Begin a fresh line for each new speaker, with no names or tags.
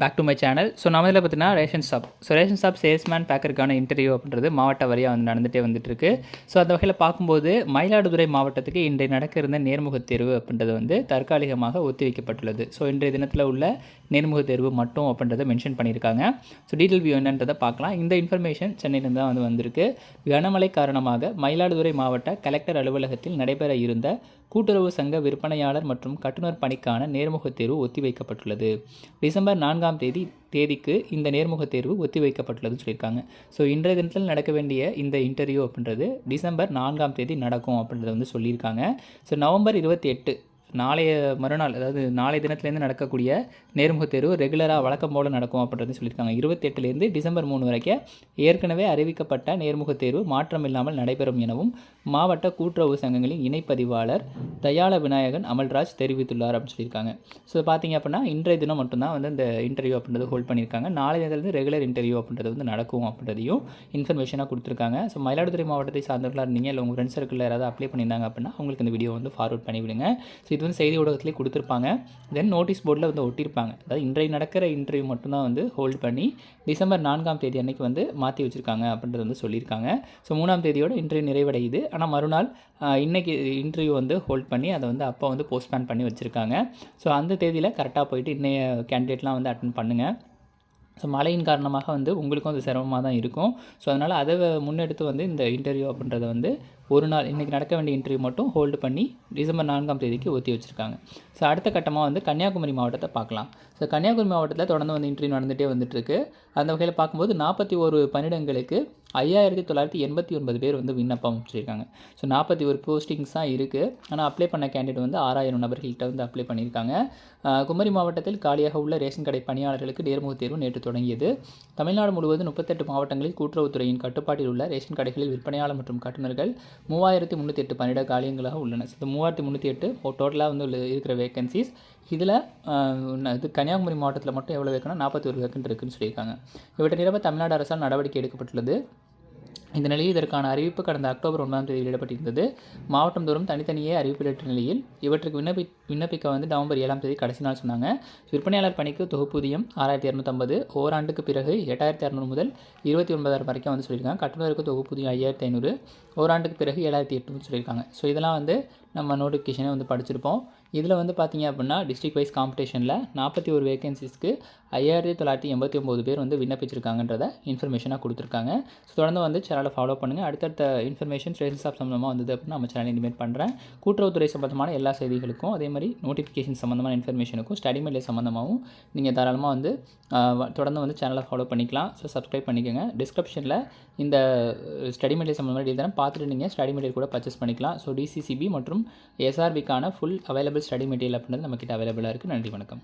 Back to my channel. So நம்ம இதில் பார்த்தீங்கன்னா ரேஷன் ஷாப் சேல்ஸ்மேன் பேக்கருக்கான இன்டர்வியூ அப்படின்றது மாவட்ட வரியாக வந்து நடந்துகிட்டே வந்துட்டுருக்கு. ஸோ அந்த வகையில் பார்க்கும்போது மயிலாடுதுறை மாவட்டத்துக்கு இன்றைய நடக்க இருந்த நேர்முகத் தேர்வு அப்படின்றது வந்து தற்காலிகமாக ஒத்தி வைக்கப்பட்டுள்ளது. ஸோ இன்றைய தினத்தில் உள்ள நேர்முகத் தேர்வு மட்டும் அப்படின்றத மென்ஷன் பண்ணியிருக்காங்க. ஸோ டீட்டெயில் வியூ என்னன்றதை பார்க்கலாம். இந்த இன்ஃபர்மேஷன் சென்னையிலிருந்து தான் வந்திருக்கு. கனமழை காரணமாக மயிலாடுதுறை மாவட்ட கலெக்டர் அலுவலகத்தில் நடைபெற இருந்த கூட்டுறவு சங்க விற்பனையாளர் மற்றும் கட்டுநர் பணிக்கான நேர்முகத் தேர்வு ஒத்திவைக்கப்பட்டுள்ளது. டிசம்பர் 4ஆம் தேதிக்கு இந்த நேர்முகத் தேர்வு ஒத்திவைக்கப்பட்டுள்ளதுன்னு சொல்லியிருக்காங்க. ஸோ இன்றைய தினத்தில் நடக்க வேண்டிய இந்த இன்டர்வியூ அப்படின்றது டிசம்பர் 4ஆம் தேதி நடக்கும் அப்படின்றத வந்து சொல்லியிருக்காங்க. ஸோ நவம்பர் 28 நாளைய மறுநாள், அதாவது நாளைய தினத்துலேருந்து நடக்கக்கூடிய நேர்முகத் தேர்வு ரெகுலராக வழக்கம் போல் நடக்கும் அப்படின்றது சொல்லியிருக்காங்க. 28லேருந்து டிசம்பர் 3 வரைக்கும் ஏற்கனவே அறிவிக்கப்பட்ட நேர்முகத் தேர்வு மாற்றம் இல்லாமல் நடைபெறும் எனவும் மாவட்ட கூட்டுறவு சங்கங்களின் இணைப்பதிவாளர் தயாள விநாயகன் அமல்ராஜ் தெரிவித்துள்ளார் அப்படின்னு சொல்லியிருக்காங்க. ஸோ பார்த்தீங்க அப்படின்னா இன்றைய தினம் மட்டும்தான் வந்து இந்த இன்டர்வியூ அப்படின்றது ஹோல்ட் பண்ணியிருக்காங்க. நாளைய தினத்துலேருந்து ரெகுலர் இன்டர்வியூ அப்படின்றது வந்து நடக்கும் அப்படின்றதையும் இன்ஃபர்மேஷனாக கொடுத்துருக்காங்க. ஸோ மயிலாடுதுறை மாவட்டத்தை சார்ந்தவர்களாக இருந்தீங்க, இல்லை உங்கள் ஃப்ரெண்ட்ஸ் சர்க்கிளில் யாராவது அப்ளை பண்ணியிருந்தாங்க அப்படின்னா அவங்களுக்கு இந்த வீடியோ வந்து ஃபார்வர்ட் பண்ணிவிடுங்க. ஸோ இது வந்து செய்தி ஊடகத்திலே கொடுத்துருப்பாங்க. தென் நோட்டீஸ் போர்டில் வந்து ஒட்டியிருப்பாங்க. அதாவது இன்றைய நடக்கிற இன்டர்வியூ மட்டும்தான் வந்து ஹோல்ட் பண்ணி டிசம்பர் 4ஆம் தேதி அன்றைக்கி வந்து மாற்றி வச்சுருக்காங்க அப்படின்றது வந்து சொல்லியிருக்காங்க. ஸோ 3ஆம் தேதியோடு இன்றைய நிறைவடையுது. ஆனால் மறுநாள் இன்றைக்கி இன்டர்வியூ வந்து ஹோல்ட் பண்ணி அதை வந்து அப்போ வந்து போஸ்ட்பேன் பண்ணி வச்சுருக்காங்க. ஸோ அந்த தேதியில் கரெக்டாக போயிட்டு இன்றைய கேண்டிடேட்லாம் வந்து அட்டென்ட் பண்ணுங்கள். ஸோ மழையின் காரணமாக வந்து உங்களுக்கும் அது சிரமமாக தான் இருக்கும். ஸோ அதனால் அதை முன்னெடுத்து வந்து இந்த இன்டர்வியூ அப்படின்றத வந்து ஒரு நாள் இன்றைக்கி நடக்க வேண்டிய இன்டர்வியூ மட்டும் ஹோல்டு பண்ணி டிசம்பர் 4ஆம் தேதிக்கு ஒத்தி வச்சுருக்காங்க. ஸோ அடுத்த கட்டமாக வந்து கன்னியாகுமரி மாவட்டத்தை பார்க்கலாம். ஸோ கன்னியாகுமரி மாவட்டத்தில் தொடர்ந்து வந்து இன்டர்வியூ நடந்துகிட்டே வந்துட்டுருக்கு. அந்த வகையில் பார்க்கும்போது 41 பணியிடங்களுக்கு 5989 பேர் வந்து விண்ணப்பம் வச்சுருக்காங்க. ஸோ 41 போஸ்டிங்ஸ் தான் இருக்குது. ஆனால் அப்ளை பண்ண கேண்டிடேட் வந்து 6000 நபர்கள்கிட்ட வந்து அப்ளை பண்ணியிருக்காங்க. குமரி மாவட்டத்தில் காலியாக உள்ள ரேஷன் கடை பணியாளர்களுக்கு நேர்முகத் தேர்வு நேற்று தொடங்கியது. தமிழ்நாடு முழுவதும் 38 மாவட்டங்களில் கூட்டுறவுத்துறையின் கட்டுப்பாட்டில் உள்ள ரேஷன் கடைகளில் விற்பனையாளர் மற்றும் கட்டுநர்கள் 3308 பணியிட காலியங்களாக உள்ளன. ஸோ 3308 டோட்டலாக வந்து இருக்கிற வேகன்சிஸ். இதில் இது கன்னியாகுமரி மாவட்டத்தில் மட்டும் எவ்வளோ வேக்கன்னா 41 வேக்கன்ட் இருக்குதுன்னு சொல்லியிருக்காங்க. இவற்றை நிரப்ப தமிழ்நாடு அரசால் நடவடிக்கை எடுக்கப்பட்டுள்ளது. இந்த நிலையில் இதற்கான அறிவிப்பு கடந்த அக்டோபர் 9ஆம் தேதி வெளியிடப்பட்டிருந்தது. மாவட்டம் தோறும் தனித்தனியே அறிவிப்பிட்ட நிலையில் இவற்றுக்கு விண்ணப்பிக்க வந்து நவம்பர் 7ஆம் தேதி கடைசி நாள் சொன்னாங்க. விற்பனையாளர் பணிக்கு தொகுப்பூதியம் 6250, ஓராண்டுக்கு பிறகு 8600 முதல் 29000 வரைக்கும் வந்து சொல்லியிருக்காங்க. கட்டுநருக்கு தொகுப்பூதியம் 5500, ஓராண்டுக்கு பிறகு 7800 சொல்லியிருக்காங்க. ஸோ இதெல்லாம் வந்து நம்ம நோட்டிஃபிகேஷனை வந்து படிச்சிருப்போம். இதில் வந்து பார்த்திங்க அப்படின்னா டிஸ்ட்ரிக்ட் வைஸ் காம்படிஷனில் 41 வேகன்சிஸ்க்கு 5989 பேர் வந்து விண்ணப்பிச்சிருக்காங்கன்றத இன்ஃபர்மேஷனாக கொடுத்துருக்காங்க. ஸோ தொடர்ந்து வந்து சேனலை ஃபாலோ பண்ணுங்கள். அடுத்தடுத்த இன்ஃபர்மேஷன் ரேஷன் ஷாப் சம்மந்தமாக வந்தது அப்படின்னா நம்ம சேனல் இனிமேட் பண்ணுறேன். கூட்டுறவுத்துறை சம்மந்தமான எல்லா செய்திகளுக்கும், அதே மாதிரி நோட்டிஃபிகேஷன் சம்மந்தமான இன்ஃபர்மேஷனுக்கும், ஸ்டடி மெயில் சம்மந்தமாகவும் நீங்கள் தாராளமாக வந்து தொடர்ந்து வந்து சேனலை ஃபாலோ பண்ணிக்கலாம். ஸோ சப்ஸ்கிரைப் பண்ணிக்கோங்க. டிஸ்கிரிப்ஷனில் இந்த ஸ்டடி மெயில் சம்மந்தமான டீல் தானே பார்த்துட்டு நீங்கள் ஸ்டடி மெட்டீரியல் கூட பர்ச்சேஸ் பண்ணிக்கலாம். ஸோ டிசிசிபி மற்றும் எஸ்ஆர்பிக்கான ஃபுல் அவைலபிள் ஸ்டடி மெட்டீரியல் அப்படின்றது நம்மக்கிட்ட அவைலபிளாக இருக்குது. நன்றி, வணக்கம்.